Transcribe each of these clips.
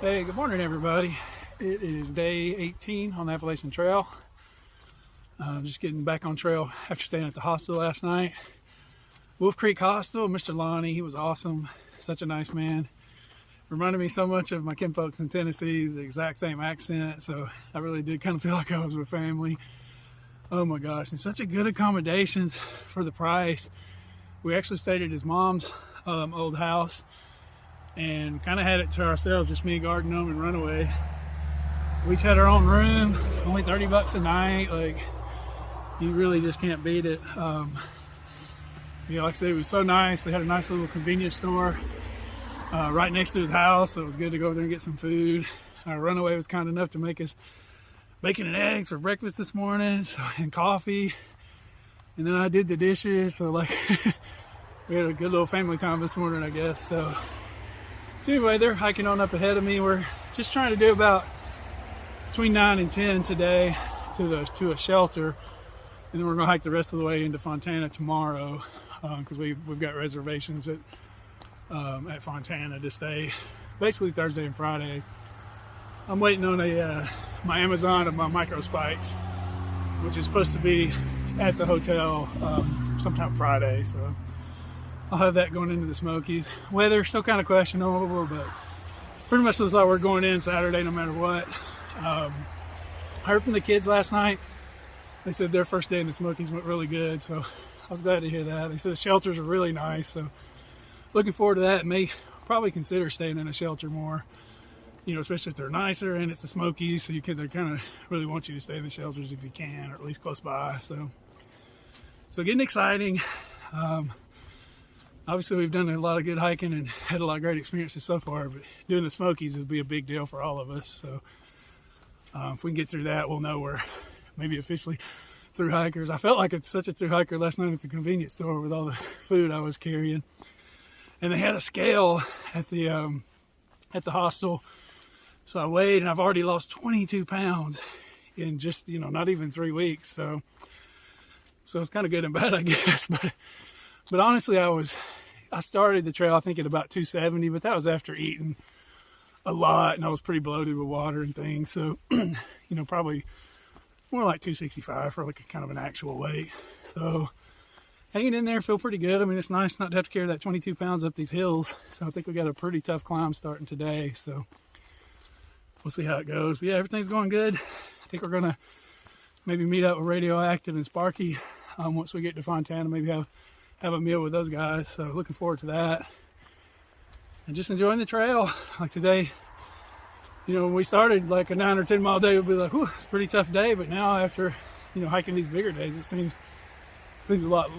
Hey, good morning everybody. It is day 18 on the Appalachian Trail. Just getting back on trail after staying at the hostel last night. Wolf Creek Hostel, Mr. Lonnie, he was awesome. Such a nice man. Reminded me so much of my kinfolks in Tennessee, the exact same accent, so I really did kind of feel like I was with family. Oh my gosh, and such a good accommodations for the price. We actually stayed at his mom's old house and kind of had it to ourselves, just me, Garden Gnome, and Runaway. We each had our own room, only 30 bucks a night. Like, you really just can't beat it. Yeah, like I said, it was so nice. They had a nice little convenience store right next to his house, so it was good to go there and get some food. Runaway was kind enough to make us bacon and eggs for breakfast this morning, and coffee. And then I did the dishes, so like we had a good little family time this morning, I guess. So anyway, they're hiking on up ahead of me. We're just trying to do about between 9 and 10 today to a shelter, and then we're gonna hike the rest of the way into Fontana tomorrow because we've got reservations at Fontana to stay basically Thursday and Friday. I'm waiting on my Amazon of my micro spikes, which is supposed to be at the hotel sometime Friday, so I'll have that going into the Smokies. Weather still kind of questionable, but pretty much looks like we're going in Saturday no matter what. I heard from the kids last night. They said their first day in the Smokies went really good, so I was glad to hear that. They said the shelters are really nice, so looking forward to that. May probably consider staying in a shelter more, especially if they're nicer and it's the Smokies, so they kind of really want you to stay in the shelters if you can, or at least close by. So getting exciting. Obviously, we've done a lot of good hiking and had a lot of great experiences so far, but doing the Smokies would be a big deal for all of us. So if we can get through that, we'll know we're maybe officially through hikers. I felt like it's such a through hiker last night at the convenience store with all the food I was carrying. And they had a scale at the hostel. So I weighed, and I've already lost 22 pounds in just, not even 3 weeks. So it's kind of good and bad, I guess. But honestly, I started the trail, I think, at about 270, but that was after eating a lot, and I was pretty bloated with water and things. So, probably more like 265 for like a kind of an actual weight. So hanging in there, feel pretty good. I mean, it's nice not to have to carry that 22 pounds up these hills. So I think we got a pretty tough climb starting today. So we'll see how it goes. But yeah, everything's going good. I think we're gonna maybe meet up with Radioactive and Sparky once we get to Fontana. Maybe have a meal with those guys. So looking forward to that. And just enjoying the trail. Like today, when we started, like a 9 or 10 mile day would be like, whew, it's a pretty tough day. But now after, hiking these bigger days, it seems a lot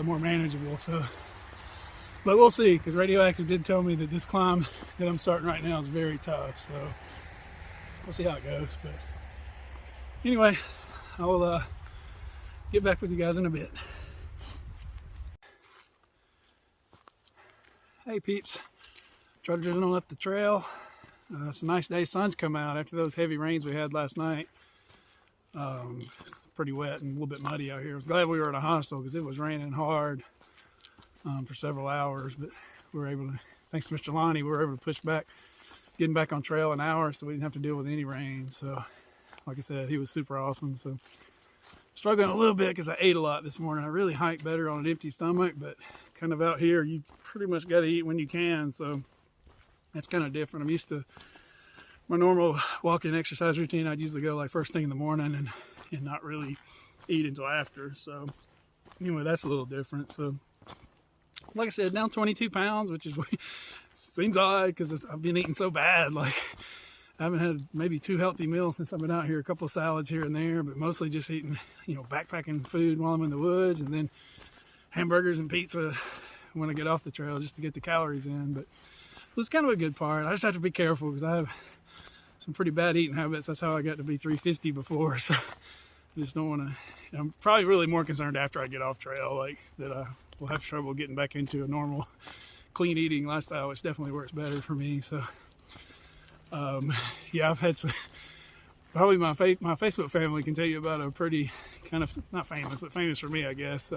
more manageable. So, but we'll see, because Radioactive did tell me that this climb that I'm starting right now is very tough. So we'll see how it goes. But anyway, I will get back with you guys in a bit. Hey peeps, trudging on up the trail. It's a nice day. Sun's come out after those heavy rains we had last night. It's pretty wet and a little bit muddy out here. I was glad we were at a hostel because it was raining hard for several hours, but we were able to, thanks to Mr. Lonnie, we were able to push back, getting back on trail an hour so we didn't have to deal with any rain. So like I said, he was super awesome. So struggling a little bit because I ate a lot this morning. I really hike better on an empty stomach, but kind of out here, you pretty much got to eat when you can. So that's kind of different. I'm used to my normal walking exercise routine. I'd usually go like first thing in the morning and not really eat until after. So anyway, that's a little different. So like I said, down 22 pounds, which is seems odd because I've been eating so bad. Like I haven't had maybe 2 healthy meals since I've been out here, a couple of salads here and there, but mostly just eating, backpacking food while I'm in the woods, and then hamburgers and pizza when I get off the trail just to get the calories in. But it was kind of a good part. I just have to be careful because I have some pretty bad eating habits. That's how I got to be 350 before. So I just don't want to, I'm probably really more concerned after I get off trail, like that I will have trouble getting back into a normal clean eating lifestyle, which definitely works better for me. So yeah, I've had some, probably my Facebook family can tell you about a pretty kind of, not famous, but famous for me, I guess,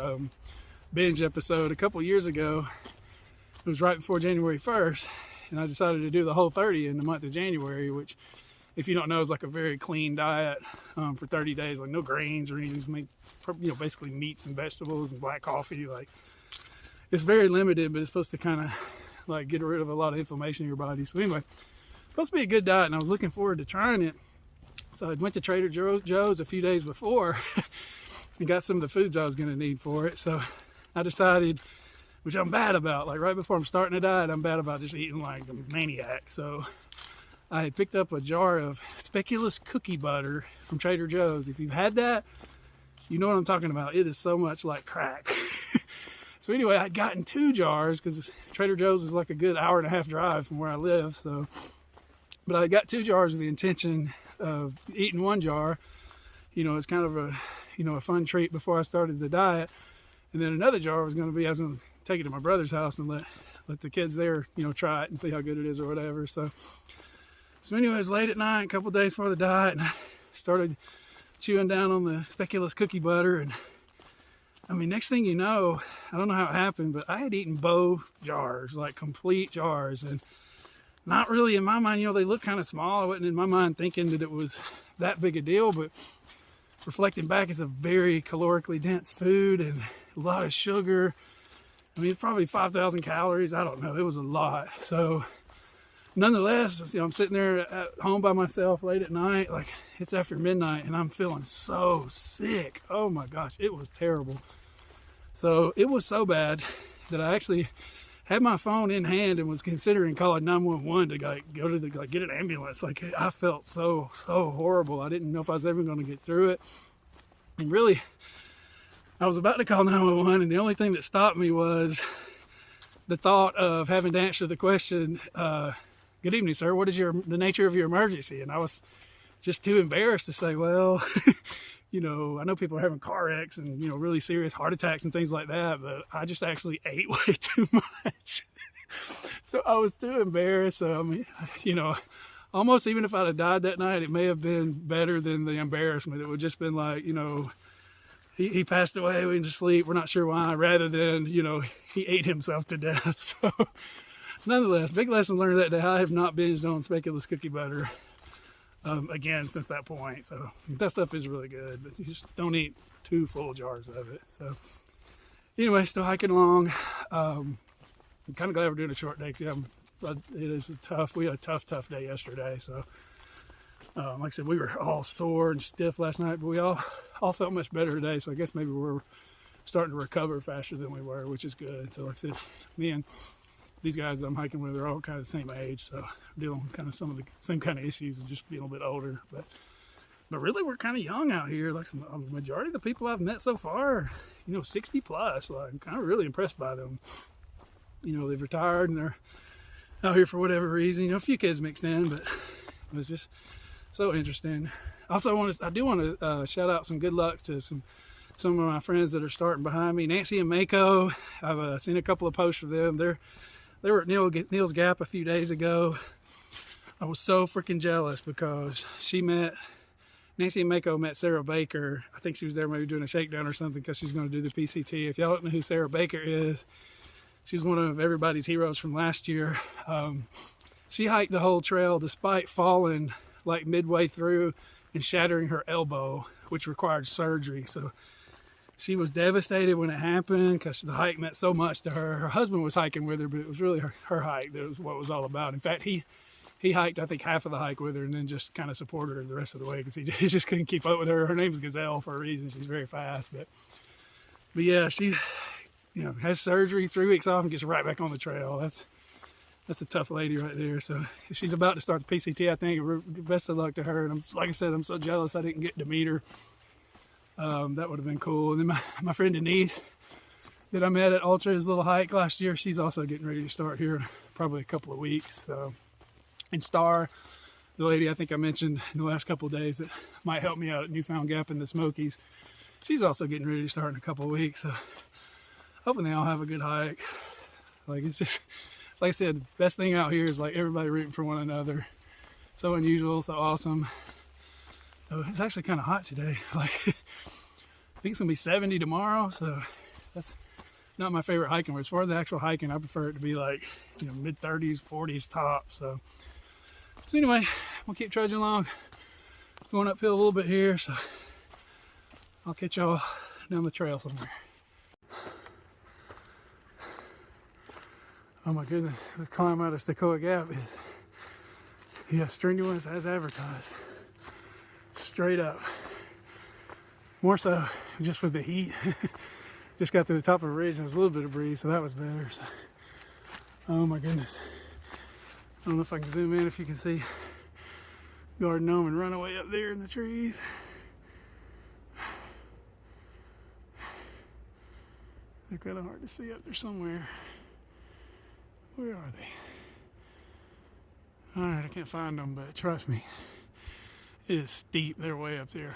binge episode a couple years ago. It was right before January 1st, and I decided to do the whole 30 in the month of January, which, if you don't know, is like a very clean diet for 30 days, like no grains or anything, basically meats and vegetables and black coffee. Like, it's very limited, but it's supposed to kind of like get rid of a lot of inflammation in your body. So anyway, supposed to be a good diet, and I was looking forward to trying it. So I went to Trader Joe's a few days before and got some of the foods I was going to need for it. So I decided, which I'm bad about, like right before I'm starting a diet, I'm bad about just eating like a maniac. So I had picked up a jar of speculoos cookie butter from Trader Joe's. If you've had that, you know what I'm talking about. It is so much like crack. So anyway, I'd gotten 2 jars because Trader Joe's is like a good hour-and-a-half drive from where I live. But I got 2 jars with the intention of eating 1 jar. It's kind of a fun treat before I started the diet. And then another jar was going to be, I was going to take it to my brother's house and let the kids there, try it and see how good it is or whatever. So anyways, late at night, a couple days before the diet, and I started chewing down on the speculoos cookie butter. And I mean, next thing you know, I don't know how it happened, but I had eaten both jars, like complete jars. And not really in my mind, they look kind of small. I wasn't in my mind thinking that it was that big a deal, but reflecting back, it's a very calorically dense food and a lot of sugar. I mean, it's probably 5,000 calories. I don't know. It was a lot. So nonetheless, I'm sitting there at home by myself late at night, like it's after midnight, and I'm feeling so sick. Oh my gosh, it was terrible. So it was so bad that I actually had my phone in hand and was considering calling 911 to go to get an ambulance. Like, I felt so horrible. I didn't know if I was ever going to get through it. And really, I was about to call 911, and the only thing that stopped me was the thought of having to answer the question, "Good evening, sir. What is the nature of your emergency?" And I was just too embarrassed to say, well, I know people are having car wrecks and, really serious heart attacks and things like that, but I just actually ate way too much. So I was too embarrassed. So, I mean, almost even if I'd have died that night, it may have been better than the embarrassment. It would have just been like, he passed away, we went to sleep, we're not sure why, rather than, he ate himself to death. So nonetheless, big lesson learned that day. I have not binged on speculoos cookie butter again since that point. So that stuff is really good, but you just don't eat 2 full jars of it. So anyway, still hiking along. I'm kind of glad we're doing a short day because it is tough. We had a tough day yesterday. So like I said, we were all sore and stiff last night, but we all felt much better today. So I guess maybe we're starting to recover faster than we were, which is good. So like I said, me and these guys I'm hiking with are all kind of the same age, so dealing with kind of some of the same kind of issues and just being a little bit older. But really, we're kind of young out here. Like the majority of the people I've met so far, 60 plus. Like, I'm kind of really impressed by them. They've retired and they're out here for whatever reason. A few kids mixed in, but it was just so interesting. Also, I do want to shout out some good luck to some of my friends that are starting behind me. Nancy and Mako, I've seen a couple of posts of them. They were at Neil's Gap a few days ago. I was so freaking jealous because Nancy and Mako met Sarah Baker. I think she was there maybe doing a shakedown or something because she's going to do the PCT. If y'all don't know who Sarah Baker is, she's one of everybody's heroes from last year. She hiked the whole trail despite falling like midway through and shattering her elbow, which required surgery. So she was devastated when it happened because the hike meant so much to her. Her husband was hiking with her, but it was really her hike that was what it was all about. In fact, he hiked, I think, half of the hike with her and then just kind of supported her the rest of the way because he just couldn't keep up with her. Her name's Gazelle for a reason. She's very fast. But yeah, she has surgery, 3 weeks off, and gets right back on the trail. That's a tough lady right there. So if she's about to start the PCT, I think best of luck to her. And like I said, I'm so jealous I didn't get to meet her. That would have been cool. And then my friend Denise that I met at Ultra's little hike last year, she's also getting ready to start here in probably a couple of weeks. So, and Star, the lady I think I mentioned in the last couple of days that might help me out at Newfound Gap in the Smokies, she's also getting ready to start in a couple of weeks. So hoping they all have a good hike. Like, it's just, like I said, the best thing out here is like everybody rooting for one another. So unusual, so awesome. So it's actually kind of hot today. Like, I think it's gonna be 70 tomorrow, so that's not my favorite hiking. But as far as the actual hiking, I prefer it to be like, you know, mid 30s, 40s top. So anyway, we'll keep trudging along, going uphill a little bit here. So I'll catch y'all down the trail somewhere. Oh my goodness, this climb out of Stokoe Gap is, yeah, strenuous as advertised. Straight up. More so just with the heat. Just got to the top of a ridge and there was a little bit of breeze, so that was better. So, oh my goodness. I don't know if I can zoom in if you can see Garden Gnome and Runaway up there in the trees. They're kind of hard to see up there somewhere. Where are they? Alright, I can't find them, but trust me, it is steep. They're way up there.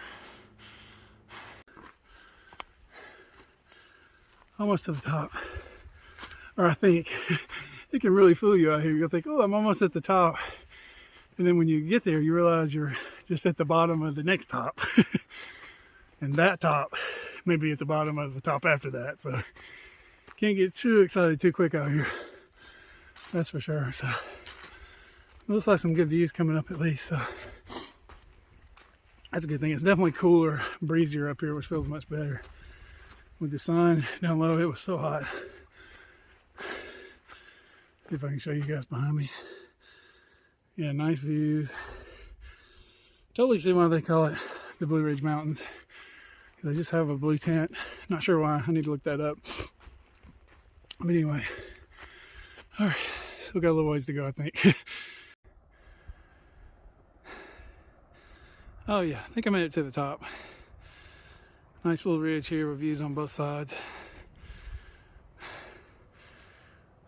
Almost to the top. Or I think it can really fool you out here. You'll think, oh, I'm almost at the top. And then when you get there, you realize you're just at the bottom of the next top. And that top may be at the bottom of the top after that. So can't get too excited too quick out here. That's for sure. So it looks like some good views coming up at least. So that's a good thing. It's definitely cooler, breezier up here, which feels much better. With the sun down low, it was so hot. See if I can show you guys behind me. Yeah, nice views. Totally see why they call it the Blue Ridge Mountains. They just have a blue tint. Not sure why. I need to look that up. But anyway, all right, still got a little ways to go, I think. Oh yeah, I think I made it to the top. Nice little ridge here with views on both sides.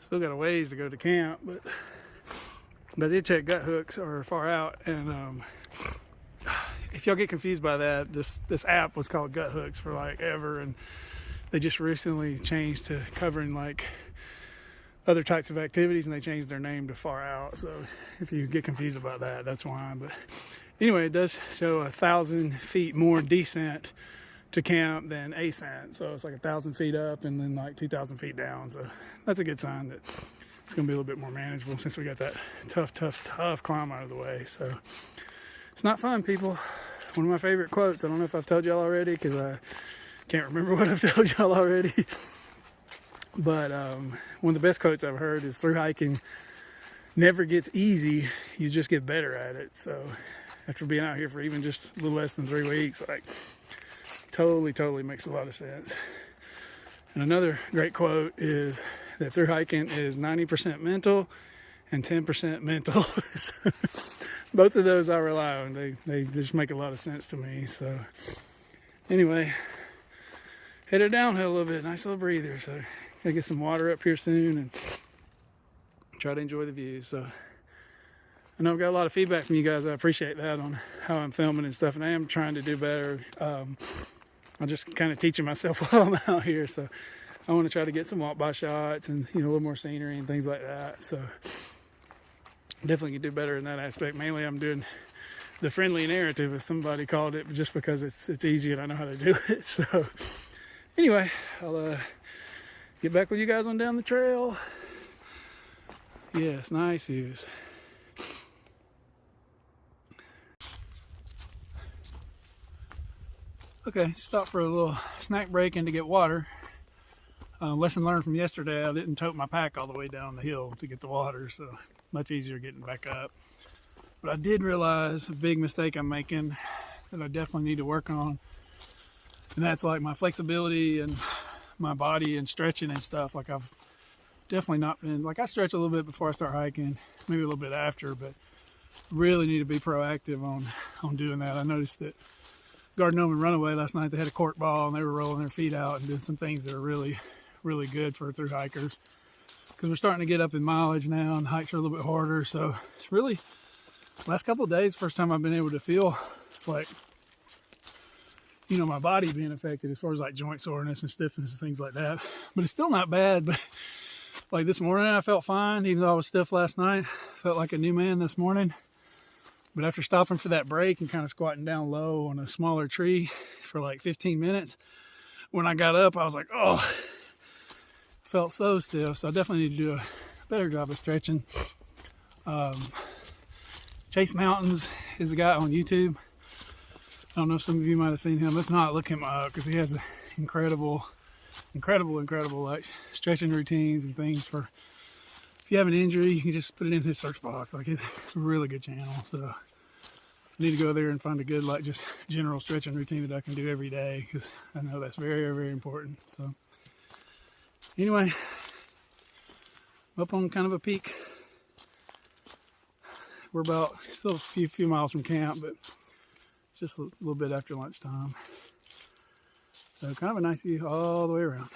Still got a ways to go to camp, but I did check gut hooks are far out, and if y'all get confused by that, this app was called Gut Hooks for like ever, and they just recently changed to covering like other types of activities, and they changed their name to Far Out. So if you get confused about that, that's why. But anyway, it does show 1,000 feet more descent to camp than ascent. So it's like 1,000 feet up and then like 2,000 feet down. So that's a good sign that it's going to be a little bit more manageable since we got that tough climb out of the way. So it's not fun, people. One of my favorite quotes. I don't know if I've told y'all already because I can't remember what I've told y'all already. But one of the best quotes I've heard is, through hiking never gets easy, you just get better at it. So after being out here for even just a little less than 3 weeks, like, totally makes a lot of sense. And another great quote is that through hiking is 90% mental and 10% mental. So both of those I rely on. They just make a lot of sense to me. So anyway, headed downhill a little bit. Nice little breather. So gotta get some water up here soon and try to enjoy the views. So I know I've got a lot of feedback from you guys. I appreciate that on how I'm filming and stuff. And I am trying to do better. I'm just kind of teaching myself while I'm out here. So I want to try to get some walk-by shots and, you know, a little more scenery and things like that. So definitely can do better in that aspect. Mainly I'm doing the friendly narrative, as somebody called it, just because it's easy and I know how to do it. So anyway, I'll get back with you guys on down the trail. Yes, nice views. Okay, stop for a little snack break and to get water. Lesson learned from yesterday, I didn't tote my pack all the way down the hill to get the water, so much easier getting back up. But I did realize a big mistake I'm making that I definitely need to work on. And that's like my flexibility and my body and stretching and stuff. Like, I've definitely not been, like, I stretch a little bit before I start hiking, maybe a little bit after, but really need to be proactive on doing that. I noticed that Garden Gnome and Runaway last night, they had a cork ball and they were rolling their feet out and doing some things that are really good for through hikers, because we're starting to get up in mileage now and hikes are a little bit harder. So it's really, last couple of days, first time I've been able to feel like, you know, my body being affected as far as like joint soreness and stiffness and things like that. But it's still not bad. But like this morning I felt fine, even though I was stiff last night. Felt like a new man this morning. But after stopping for that break and kind of squatting down low on a smaller tree for like 15 minutes, when I got up, I was like, oh, felt so stiff, so I definitely need to do a better job of stretching. Chase Mountains is a guy on YouTube. I don't know if some of you might have seen him. If not, look him up, because he has incredible like stretching routines and things for if you have an injury, you can just put it in his search box. Like it's a really good channel. So I need to go there and find a good, like, just general stretching routine that I can do every day, because I know that's very, very important. So anyway, I'm up on kind of a peak. We're about still a few miles from camp, but it's just a little bit after lunchtime. So kind of a nice view all the way around.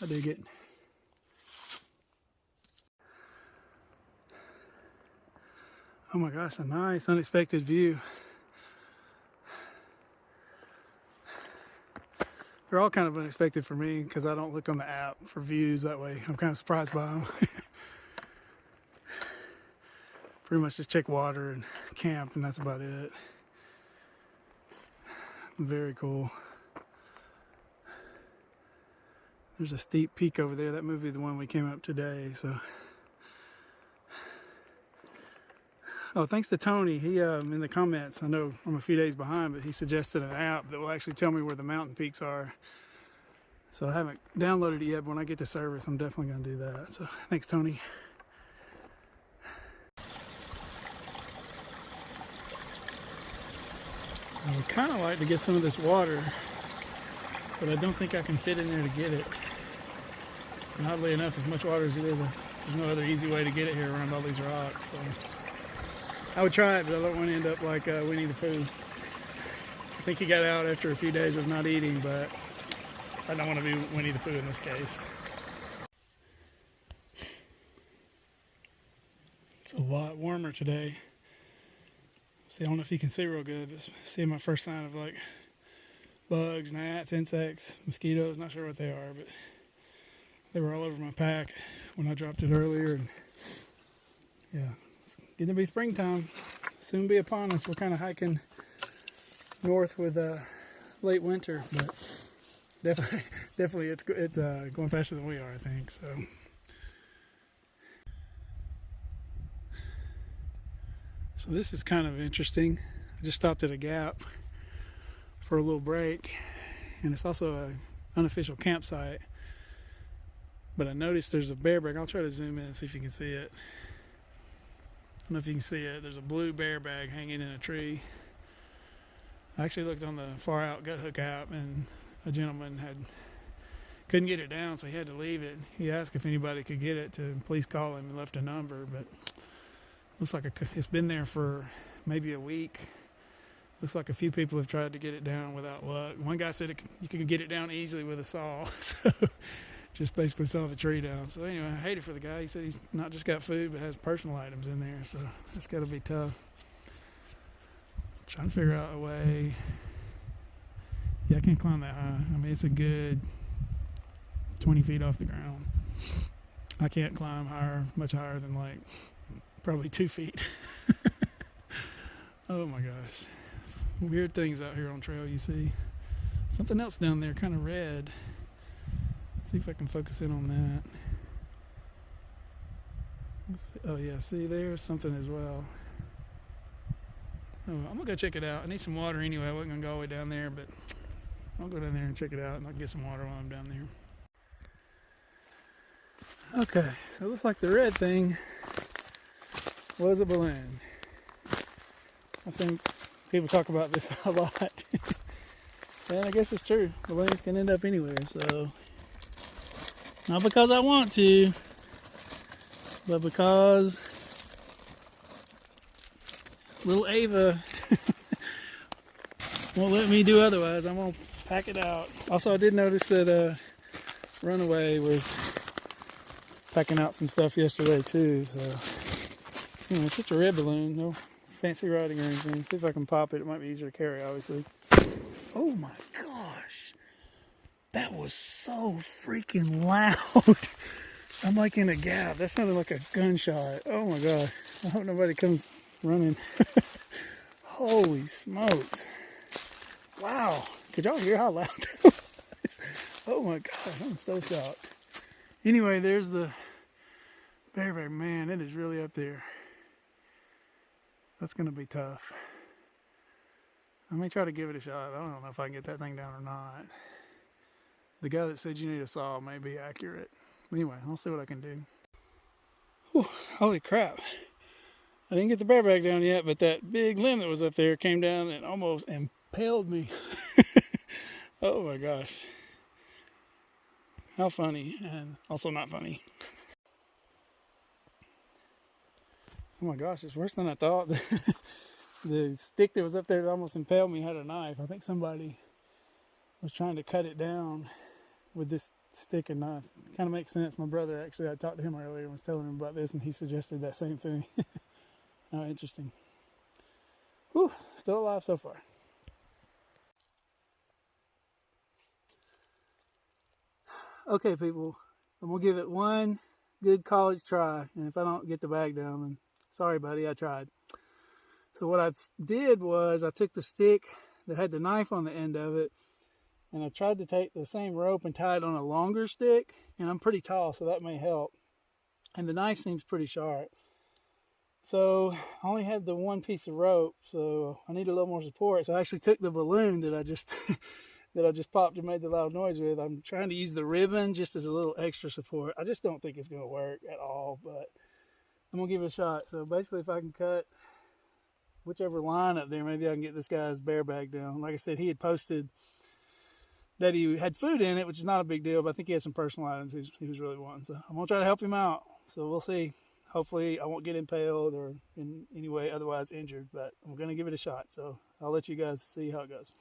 I dig it. Oh my gosh, a nice unexpected view. They're all kind of unexpected for me because I don't look on the app for views that way. I'm kind of surprised by them. Pretty much just check water and camp, and that's about it. Very cool. There's a steep peak over there. That movie, the one we came up today. So, oh, thanks to Tony. He in the comments, I know I'm a few days behind, but he suggested an app that will actually tell me where the mountain peaks are. So I haven't downloaded it yet, but when I get to service, I'm definitely going to do that. So thanks, Tony. I would kind of like to get some of this water, but I don't think I can fit in there to get it. And oddly enough, as much water as it is, there's no other easy way to get it here around all these rocks. So I would try it, but I don't want to end up like Winnie the Pooh. I think he got out after a few days of not eating, but I don't want to be Winnie the Pooh in this case. It's a lot warmer today. See, I don't know if you can see real good, but seeing my first sign of like bugs, gnats, insects, mosquitoes, not sure what they are, but they were all over my pack when I dropped it earlier. And yeah, it's getting to be springtime, soon be upon us. We're kind of hiking north with late winter, but definitely it's going faster than we are, I think. So this is kind of interesting. I just stopped at a gap for a little break, and it's also an unofficial campsite. But I noticed there's a bear bag. I'll try to zoom in and see if you can see it. I don't know if you can see it. There's a blue bear bag hanging in a tree. I actually looked on the far out gut hook app, and a gentleman couldn't get it down, so he had to leave it. He asked if anybody could get it to please call him and left a number, but looks like it's been there for maybe a week. Looks like a few people have tried to get it down without luck. One guy said you could get it down easily with a saw. So just basically saw the tree down. So anyway, I hate it for the guy. He said he's not just got food, but has personal items in there. So that's got to be tough. Trying to figure out a way. Yeah, I can't climb that high. I mean, it's a good 20 feet off the ground. I can't climb much higher than like probably 2 feet. Oh my gosh. Weird things out here on trail, you see. Something else down there, kind of red. See if I can focus in on that. Oh yeah, see there's something as well. Oh, I'm gonna go check it out. I need some water anyway. I wasn't gonna go all the way down there, but I'll go down there and check it out, and I'll get some water while I'm down there. Okay, so it looks like the red thing was a balloon. I've seen people talk about this a lot. And I guess it's true. Balloons can end up anywhere, so not because I want to, but because little Ava won't let me do otherwise. I'm gonna pack it out. Also, I did notice that Runaway was packing out some stuff yesterday too, so anyway, it's just a red balloon, no fancy writing or anything. See if I can pop it. It might be easier to carry, obviously. Oh my gosh, that was so freaking loud. I'm like in a gap. That sounded like a gunshot. Oh my gosh, I hope nobody comes running. Holy smokes. Wow, could y'all hear how loud that was? Oh my gosh, I'm so shocked. Anyway, there's the barebag. Man, it is really up there. That's going to be tough. I may try to give it a shot. I don't know if I can get that thing down or not. The guy that said you need a saw may be accurate. Anyway, I'll see what I can do. Whew, holy crap. I didn't get the barebag down yet, but that big limb that was up there came down and almost impaled me. Oh my gosh. How funny, and also not funny. Oh my gosh, it's worse than I thought. The stick that was up there that almost impaled me had a knife. I think somebody was trying to cut it down with this stick and knife. Kind of makes sense. My brother, actually, I talked to him earlier and was telling him about this, and he suggested that same thing. Oh, interesting. Whew, still alive so far. Okay, people, I'm gonna give it one good college try, and if I don't get the bag down, then sorry, buddy, I tried. So what I did was I took the stick that had the knife on the end of it, and I tried to take the same rope and tie it on a longer stick, and I'm pretty tall, so that may help. And the knife seems pretty sharp. So I only had the one piece of rope, so I need a little more support. So I actually took the balloon that I just that I just popped and made the loud noise with. I'm trying to use the ribbon just as a little extra support. I just don't think it's going to work at all, but I'm going to give it a shot. So basically, if I can cut whichever line up there, maybe I can get this guy's barebag down. Like I said, he had posted that he had food in it, which is not a big deal, but I think he had some personal items he was really wanting. So I'm going to try to help him out. So we'll see. Hopefully I won't get impaled or in any way otherwise injured, but I'm going to give it a shot. So I'll let you guys see how it goes.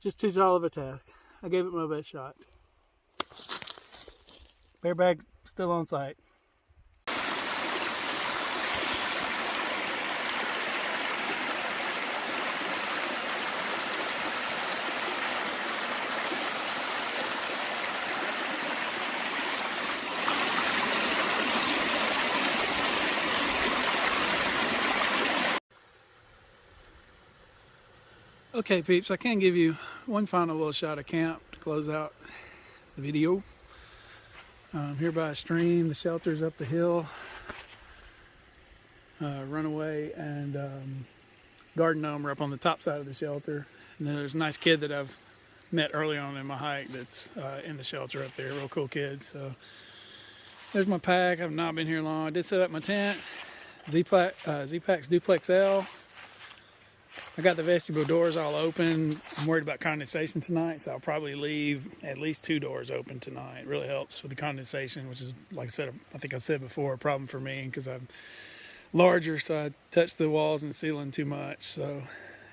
Just too tall of a task. I gave it my best shot. Barebag still on site. Okay, peeps, I can give you one final little shot of camp to close out the video. Here by a stream, the shelter's up the hill. Runaway and Garden Gnome are up on the top side of the shelter. And then there's a nice kid that I've met early on in my hike that's in the shelter up there. Real cool kid. So there's my pack. I've not been here long. I did set up my tent. Z-Packs Duplex L. I got the vestibule doors all open. I'm worried about condensation tonight, so I'll probably leave at least 2 doors open tonight. It really helps with the condensation, which is, like I said, I think I've said before, a problem for me because I'm larger, so I touch the walls and ceiling too much. So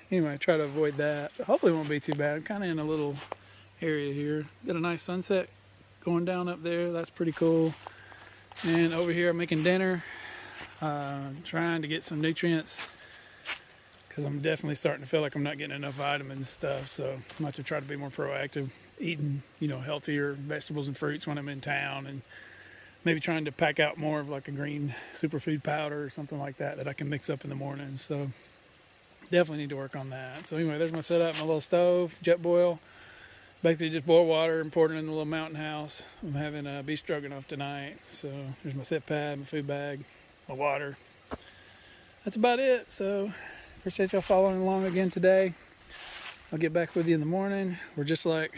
anyway, I try to avoid that. Hopefully it won't be too bad. I'm kind of in a little area here. Got a nice sunset going down up there. That's pretty cool. And over here I'm making dinner. Trying to get some nutrients because I'm definitely starting to feel like I'm not getting enough vitamins and stuff. So I'm going to try to be more proactive, eating, healthier vegetables and fruits when I'm in town, and maybe trying to pack out more of like a green superfood powder or something like that I can mix up in the morning. So definitely need to work on that. So anyway, there's my setup, my little stove, jet boil. Basically just boil water and pour it in the little mountain house. I'm having a beef stroganoff tonight. So there's my sit pad, my food bag, my water. That's about it. So appreciate y'all following along again today. I'll get back with you in the morning. We're just like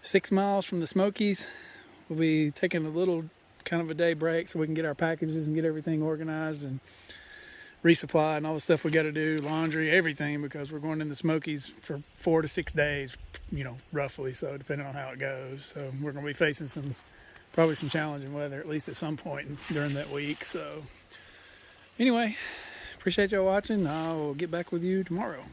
6 miles from the Smokies. We'll be taking a little kind of a day break so we can get our packages and get everything organized and resupply and all the stuff we got to do, laundry, everything, because we're going in the Smokies for 4 to 6 days, roughly. So depending on how it goes. So we're going to be facing probably some challenging weather, at least at some point during that week. So anyway, appreciate y'all watching. I'll get back with you tomorrow.